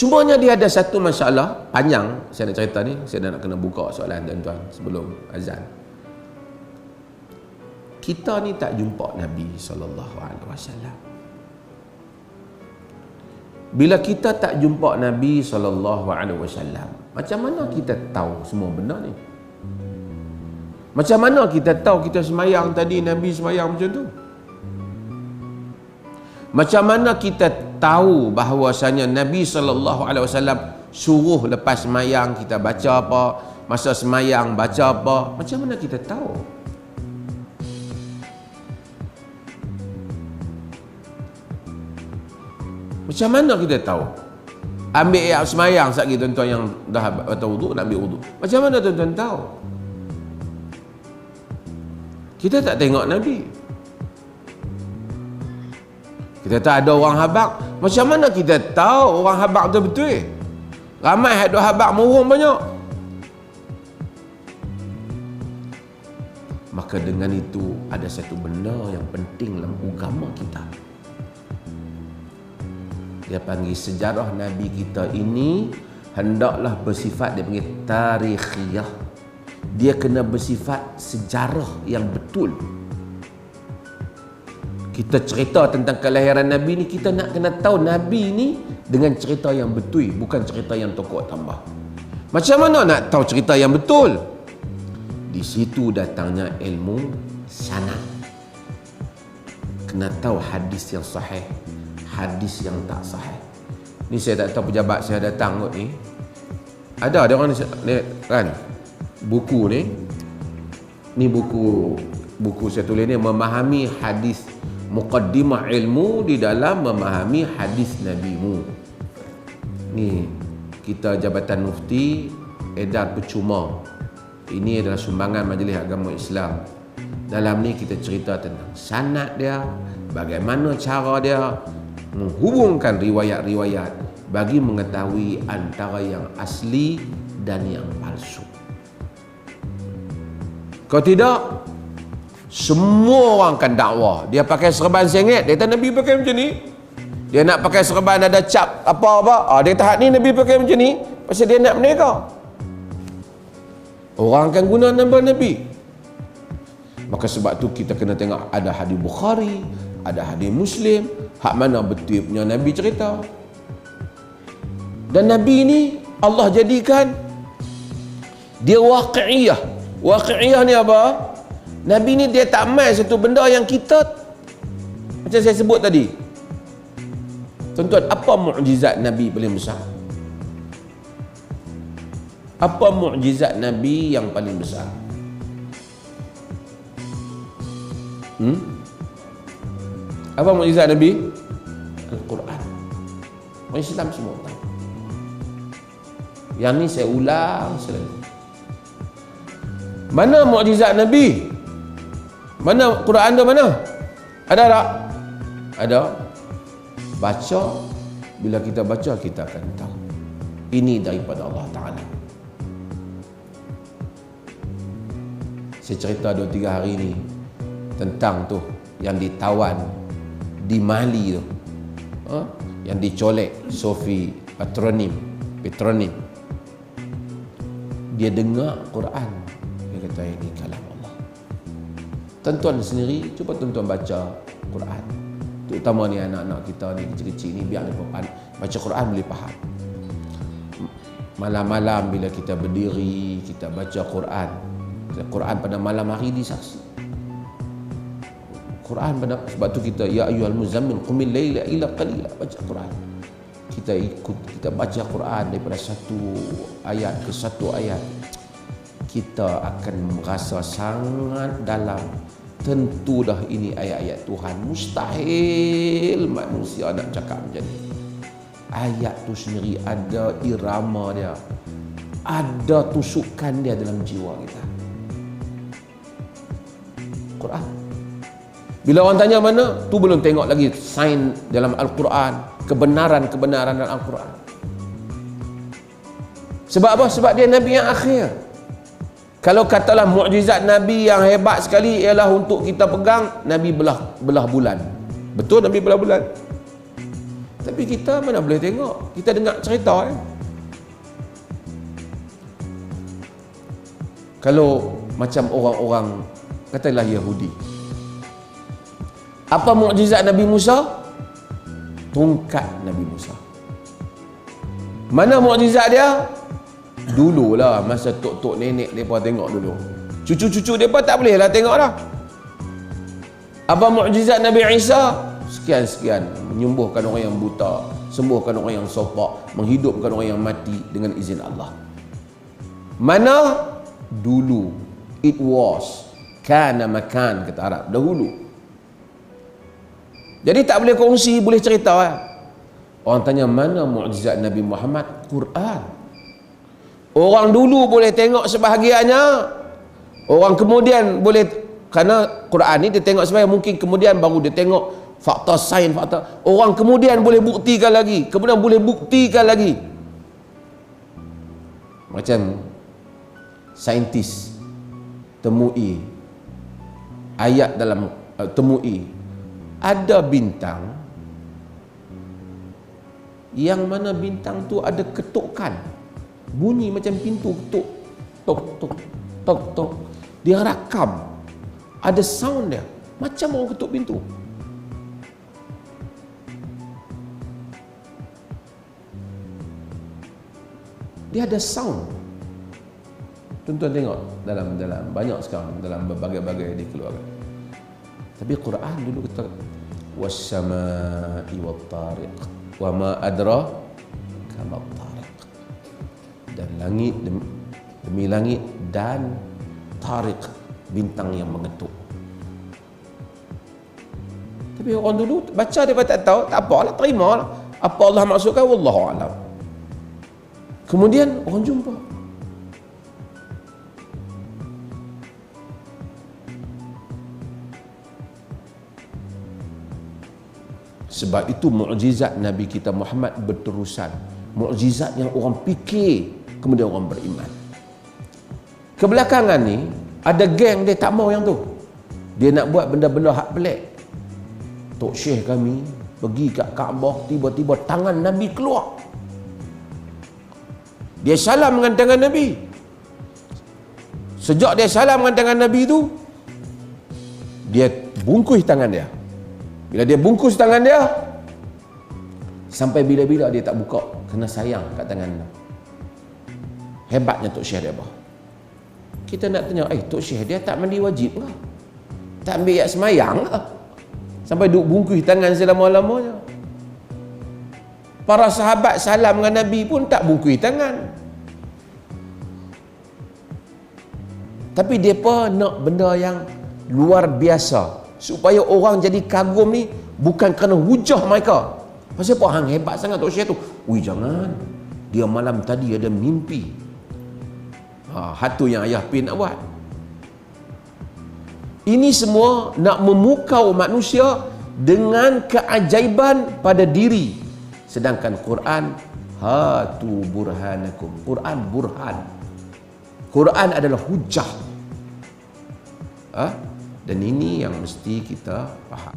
Cumanya dia ada satu masalah panjang saya nak cerita ni. Saya nak kena buka soalan tuan-tuan sebelum azan. Kita ni tak jumpa Nabi SAW. Bila kita tak jumpa Nabi SAW, macam mana kita tahu semua benda ni? Macam mana kita tahu kita semayang tadi Nabi semayang macam tu? Macam mana kita tahu bahawasanya Nabi SAW suruh lepas semayang kita baca apa, masa semayang baca apa? Macam mana kita tahu? Macam mana kita tahu? Ambil ayat semayang sekali tuan-tuan yang dah batal wuduk nak ambil wuduk. Macam mana tuan-tuan tahu? Kita tak tengok Nabi. Kita tak ada orang habaq. Macam mana kita tahu orang habaq tu betul? Ramai ada habaq murung banyak. Maka dengan itu ada satu benda yang penting dalam agama kita. Dia panggil sejarah Nabi kita ini hendaklah bersifat, dia panggil tarikhiyah. Dia kena bersifat sejarah yang betul. Kita cerita tentang kelahiran Nabi ni, kita nak kena tahu Nabi ni dengan cerita yang betul, bukan cerita yang tokoh tambah. Macam mana nak tahu cerita yang betul? Di situ datangnya ilmu sanad. Kena tahu hadis yang sahih, hadis yang tak sahih. Ni saya tak tahu pejabat saya datang kot ni. Ada orang ni kan buku ni buku saya tulis ni, memahami hadis, muqaddimah ilmu di dalam memahami hadis Nabi-Mu. Ni kita Jabatan Mufti edar percuma. Ini adalah sumbangan Majlis Agama Islam. Dalam ni kita cerita tentang sanad dia, bagaimana cara dia menghubungkan riwayat-riwayat bagi mengetahui antara yang asli dan yang palsu. Kalau tidak, semua orang akan dakwah. Dia pakai serban sengit, dia kata Nabi pakai macam ni. Dia nak pakai serban ada cap apa-apa, dia tahat ni Nabi pakai macam ni, pasal dia nak menega. Orang akan guna nama Nabi. Maka sebab tu kita kena tengok ada hadis Bukhari, ada hadis Muslim, hak mana betul punya Nabi cerita. Dan Nabi ni Allah jadikan dia waqi'iyah. Waqi'iyah ni apa? Nabi ni dia tak main satu benda yang kita, macam saya sebut tadi. Tuan-tuan, apa mukjizat Nabi paling besar? Apa mukjizat Nabi yang paling besar? Apa mukjizat Nabi? Al-Quran. Orang Islam semua tahu. Yang ni saya ulang selalu. Mana mukjizat Nabi? Mana Quran tu mana? Ada tak? Ada. Baca. Bila kita baca, kita akan tahu. Ini daripada Allah Ta'ala. Saya cerita 2-3 hari ni tentang tu yang ditawan di Mali tu, yang dicolek Sophie Petronim. Dia dengar Quran, dia kata ini kalam Allah. Tuan-tuan sendiri cuba tuan-tuan baca Quran, terutama ni anak-anak kita ni kecil-kecil ni, biar mereka baca Quran boleh faham. Malam-malam bila kita berdiri, kita baca Quran pada malam hari disaksi. Quran pada, sebab tu kita ya ayyuhal muzammil qumil laila illa qalila, baca Quran. Kita ikut, kita baca Quran daripada satu ayat ke satu ayat, kita akan merasa sangat dalam. Tentu dah ini ayat-ayat Tuhan, mustahil manusia nak cakap macam ni. Ayat tu sendiri ada irama dia, ada tusukan dia dalam jiwa kita. Quran. Bila orang tanya mana, tu belum tengok lagi sains dalam Al-Quran, kebenaran-kebenaran dalam Al-Quran. Sebab apa? Sebab dia Nabi yang akhir. Kalau katalah mukjizat Nabi yang hebat sekali ialah untuk kita pegang, Nabi belah bulan. Betul Nabi belah bulan? Tapi kita mana boleh tengok, kita dengar cerita kan. Kalau macam orang-orang katalah Yahudi, apa mukjizat Nabi Musa? Tongkat Nabi Musa. Mana mukjizat dia? Dululah masa tok-tok nenek mereka tengok dulu. Cucu-cucu mereka tak boleh lah tengok dah. Apa mukjizat Nabi Isa? Sekian-sekian, menyembuhkan orang yang buta, sembuhkan orang yang sopak, menghidupkan orang yang mati dengan izin Allah. Mana? Dulu. It was. Kana makan, kata Arab. Dahulu. Jadi tak boleh kongsi, boleh cerita lah. Orang tanya mana mukjizat Nabi Muhammad? Quran. Orang dulu boleh tengok sebahagiannya. Orang kemudian boleh, kerana Quran ni dia tengok sebahagian, mungkin kemudian baru dia tengok fakta sains, fakta. Orang kemudian boleh buktikan lagi, kemudian boleh buktikan lagi. Macam saintis temui ayat dalam temui ada bintang yang mana bintang tu ada ketukan, bunyi macam pintu ketuk, tok tok tok tok. Dia rakam, ada sound dia macam orang ketuk pintu. Dia ada sound. Tuan-tuan tengok dalam banyak sekarang dalam berbagai-bagai dikeluarkan. Tapi Quran dulu kata was-samaa'i wat-tariq wa ma adraka mat-tariq. Dan langit demi langit dan tariq, bintang yang mengetuk. Tapi orang dulu baca dia tak tahu, tak apalah, terimalah. Apa Allah maksudkan, wallahu a'lam. Kemudian orang jumpa. Sebab itu mukjizat Nabi kita Muhammad berterusan. Mukjizat yang orang fikir, kemudian orang beriman. Kebelakangan ni ada geng dia tak mau yang tu. Dia nak buat benda-benda hak pelik. Tok Syekh kami pergi kat Kaabah, tiba-tiba tangan Nabi keluar. Dia salam dengan tangan Nabi. Sejak dia salam dengan tangan Nabi tu, dia bungkus tangan dia. Bila dia bungkus tangan dia, sampai bila-bila dia tak buka, kena sayang kat tangan dia. Hebatnya Tok Syekh dia apa? Kita nak tanya, Tok Syekh dia tak mandi wajib ke? Tak ambil yak semayang ke? Sampai duk bungkus tangan selama-lamanya. Para sahabat salam dengan Nabi pun tak bungkus tangan. Tapi mereka nak benda yang luar biasa, supaya orang jadi kagum ni bukan kerana hujah mereka. Pasal apa hang hebat sangat Tok Syekh tu? Ui jangan, dia malam tadi ada mimpi. Hatu yang ayah pin nak buat. Ini semua nak memukau manusia dengan keajaiban pada diri. Sedangkan Quran, hatu burhanakum. Quran burhan. Quran adalah hujah. Dan ini yang mesti kita faham.